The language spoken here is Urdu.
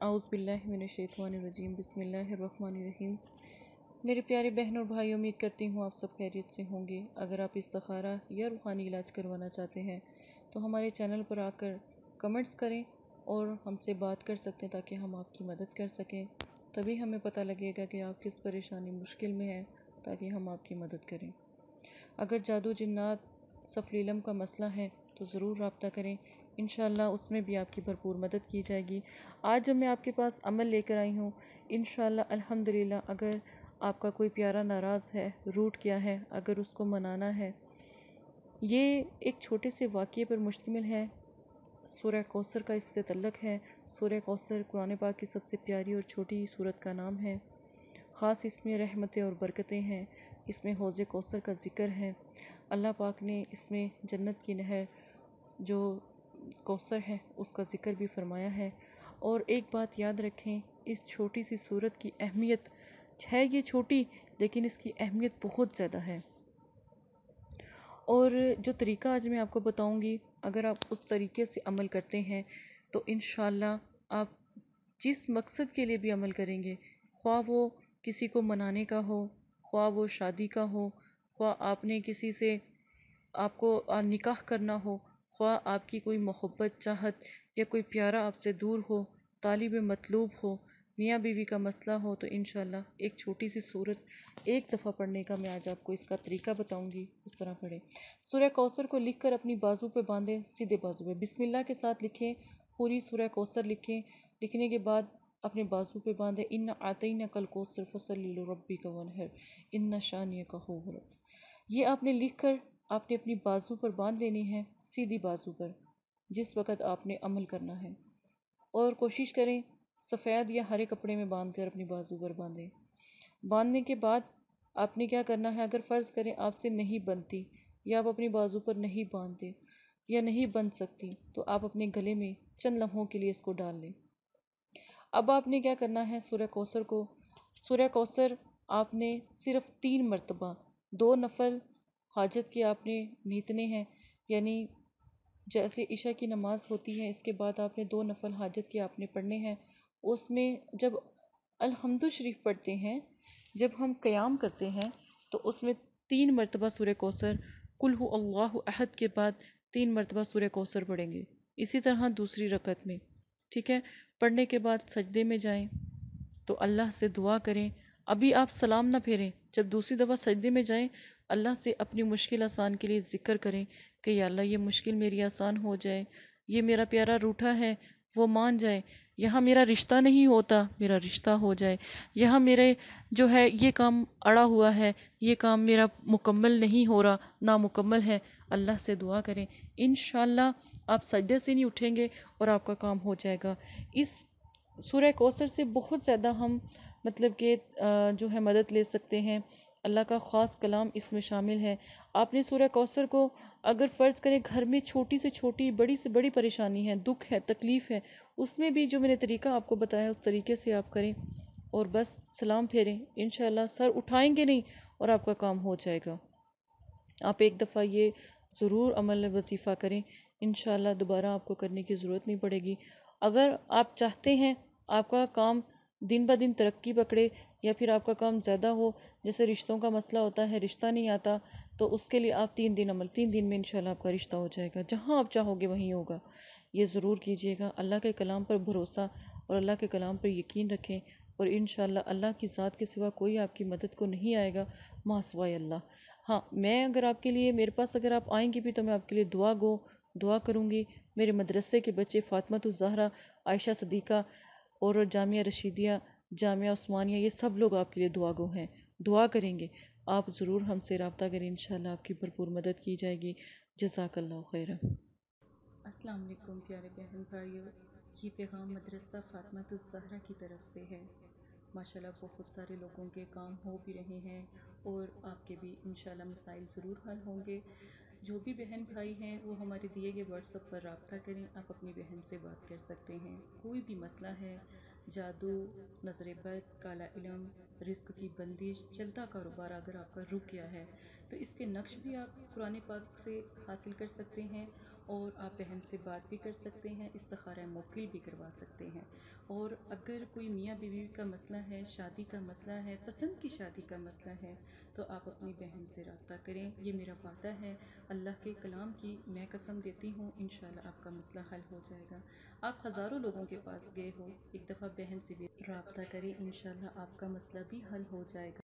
اعوذ باللہ من الشیطان الرجیم بسم اللہ الرحمن الرحیم۔ میرے پیارے بہن اور بھائی، امید کرتی ہوں آپ سب خیریت سے ہوں گے۔ اگر آپ استخارہ یا روحانی علاج کروانا چاہتے ہیں تو ہمارے چینل پر آ کر کمنٹس کریں اور ہم سے بات کر سکتے ہیں تاکہ ہم آپ کی مدد کر سکیں۔ تبھی ہمیں پتہ لگے گا کہ آپ کس پریشانی مشکل میں ہیں تاکہ ہم آپ کی مدد کریں۔ اگر جادو جنات سفلیلم کا مسئلہ ہے تو ضرور رابطہ کریں، انشاءاللہ اس میں بھی آپ کی بھرپور مدد کی جائے گی۔ آج جب میں آپ کے پاس عمل لے کر آئی ہوں، انشاءاللہ الحمدللہ اگر آپ کا کوئی پیارا ناراض ہے، روٹ کیا ہے، اگر اس کو منانا ہے، یہ ایک چھوٹے سے واقعے پر مشتمل ہے۔ سورہ کوثر کا اس سے تعلق ہے۔ سورہ کوثر قرآن پاک کی سب سے پیاری اور چھوٹی سورت کا نام ہے۔ خاص اس میں رحمتیں اور برکتیں ہیں، اس میں حوض کوثر کا ذکر ہے۔ اللہ پاک نے اس میں جنت کی نہر جو کوثر ہے اس کا ذکر بھی فرمایا ہے۔ اور ایک بات یاد رکھیں، اس چھوٹی سی سورت کی اہمیت ہے، یہ چھوٹی لیکن اس کی اہمیت بہت زیادہ ہے۔ اور جو طریقہ آج میں آپ کو بتاؤں گی، اگر آپ اس طریقے سے عمل کرتے ہیں تو انشاءاللہ آپ جس مقصد کے لیے بھی عمل کریں گے، خواہ وہ کسی کو منانے کا ہو، خواہ وہ شادی کا ہو، خواہ آپ نے کسی سے آپ کو نکاح کرنا ہو، خواہ آپ کی کوئی محبت چاہت یا کوئی پیارا آپ سے دور ہو، طالب مطلوب ہو، میاں بیوی کا مسئلہ ہو، تو انشاءاللہ ایک چھوٹی سی سورت ایک دفعہ پڑھنے کا میں آج آپ کو اس کا طریقہ بتاؤں گی، اس طرح پڑھیں۔ سورہ کوثر کو لکھ کر اپنی بازو پہ باندھیں، سیدھے بازو پہ بسم اللہ کے ساتھ لکھیں، پوری سورہ کوثر لکھیں۔ لکھنے کے بعد اپنے بازو پہ باندھیں، ان اعطیناک الکوثر فصلی لربک وانحر ان شانئک هو الابتر۔ یہ آپ نے لکھ کر آپ نے اپنی بازو پر باندھ لینی ہے، سیدھی بازو پر، جس وقت آپ نے عمل کرنا ہے۔ اور کوشش کریں سفید یا ہرے کپڑے میں باندھ کر اپنی بازو پر باندھیں۔ باندھنے کے بعد آپ نے کیا کرنا ہے، اگر فرض کریں آپ سے نہیں بنتی یا آپ اپنی بازو پر نہیں باندھتے یا نہیں بندھ سکتی، تو آپ اپنے گلے میں چند لمحوں کے لیے اس کو ڈال لیں۔ اب آپ نے کیا کرنا ہے، سورہ کوثر آپ نے صرف 3 مرتبہ 2 نفل حاجت کے آپ نے نیتنے ہیں، یعنی جیسے عشاء کی نماز ہوتی ہے، اس کے بعد آپ نے 2 نفل حاجت کے آپ نے پڑھنے ہیں۔ اس میں جب الحمد شریف پڑھتے ہیں، جب ہم قیام کرتے ہیں تو اس میں 3 مرتبہ سورہ کوثر، قل هو اللہ احد کے بعد 3 مرتبہ سورہ کوثر پڑھیں گے۔ اسی طرح دوسری رکعت میں، ٹھیک ہے، پڑھنے کے بعد سجدے میں جائیں تو اللہ سے دعا کریں۔ ابھی آپ سلام نہ پھیریں، جب دوسری دفعہ سجدے میں جائیں اللہ سے اپنی مشکل آسان کے لیے ذکر کریں کہ یا اللہ یہ مشکل میری آسان ہو جائے، یہ میرا پیارا روٹھا ہے وہ مان جائے، یہاں میرا رشتہ نہیں ہوتا میرا رشتہ ہو جائے، یہاں میرے جو ہے یہ کام اڑا ہوا ہے، یہ کام میرا مکمل نہیں ہو رہا، نامکمل ہے۔ اللہ سے دعا کریں، انشاءاللہ آپ سجدے سے نہیں اٹھیں گے اور آپ کا کام ہو جائے گا۔ اس سورہ کوثر سے بہت زیادہ ہم مطلب کہ جو ہے مدد لے سکتے ہیں، اللہ کا خاص کلام اس میں شامل ہے۔ آپ نے سورہ کوثر کو اگر فرض کریں گھر میں چھوٹی سے چھوٹی بڑی سے بڑی پریشانی ہے، دکھ ہے، تکلیف ہے، اس میں بھی جو میں نے طریقہ آپ کو بتایا اس طریقے سے آپ کریں اور بس سلام پھیریں، انشاءاللہ سر اٹھائیں گے نہیں اور آپ کا کام ہو جائے گا۔ آپ ایک دفعہ یہ ضرور عمل وظیفہ کریں، انشاءاللہ دوبارہ آپ کو کرنے کی ضرورت نہیں پڑے گی۔ اگر آپ چاہتے ہیں آپ کا کام دن بہ دن ترقی پکڑے یا پھر آپ کا کام زیادہ ہو، جیسے رشتوں کا مسئلہ ہوتا ہے، رشتہ نہیں آتا، تو اس کے لیے آپ 3 دن عمل، 3 دن میں انشاءاللہ آپ کا رشتہ ہو جائے گا، جہاں آپ چاہو گے وہیں ہوگا۔ یہ ضرور کیجئے گا، اللہ کے کلام پر بھروسہ اور اللہ کے کلام پر یقین رکھیں اور انشاءاللہ اللہ کی ذات کے سوا کوئی آپ کی مدد کو نہیں آئے گا ما سوائے اللہ۔ ہاں، میں اگر آپ کے لیے میرے پاس اگر آپ آئیں گے بھی تو میں آپ کے لیے دعا کروں گی۔ میرے مدرسے کے بچے فاطمہ الزہرا، عائشہ صدیقہ اور جامعہ رشیدیہ، جامعہ عثمانیہ، یہ سب لوگ آپ کے لیے دعا گو ہیں، دعا کریں گے۔ آپ ضرور ہم سے رابطہ کریں، انشاءاللہ آپ کی بھرپور مدد کی جائے گی۔ جزاک اللہ خیر۔ السلام علیکم پیارے بہن بھائیو، یہ پیغام مدرسہ فاطمہ الزہرا کی طرف سے ہے۔ ماشاءاللہ بہت سارے لوگوں کے کام ہو بھی رہے ہیں اور آپ کے بھی انشاءاللہ مسائل ضرور حل ہوں گے۔ جو بھی بہن بھائی ہیں وہ ہمارے دیے گئے واٹس ایپ پر رابطہ کریں، آپ اپنی بہن سے بات کر سکتے ہیں۔ کوئی بھی مسئلہ ہے، جادو، نظر بد، کالا علم، رزق کی بندش، چلتا کاروبار اگر آپ کا رک گیا ہے تو اس کے نقش بھی آپ قرآن پاک سے حاصل کر سکتے ہیں اور آپ بہن سے بات بھی کر سکتے ہیں، استخارہ موکل بھی کروا سکتے ہیں۔ اور اگر کوئی میاں بیوی کا مسئلہ ہے، شادی کا مسئلہ ہے، پسند کی شادی کا مسئلہ ہے، تو آپ اپنی بہن سے رابطہ کریں، یہ میرا وعدہ ہے، اللہ کے کلام کی میں قسم دیتی ہوں، انشاءاللہ آپ کا مسئلہ حل ہو جائے گا۔ آپ ہزاروں لوگوں کے پاس گئے ہو، ایک دفعہ بہن سے بھی رابطہ کریں، انشاءاللہ آپ کا مسئلہ بھی حل ہو جائے گا۔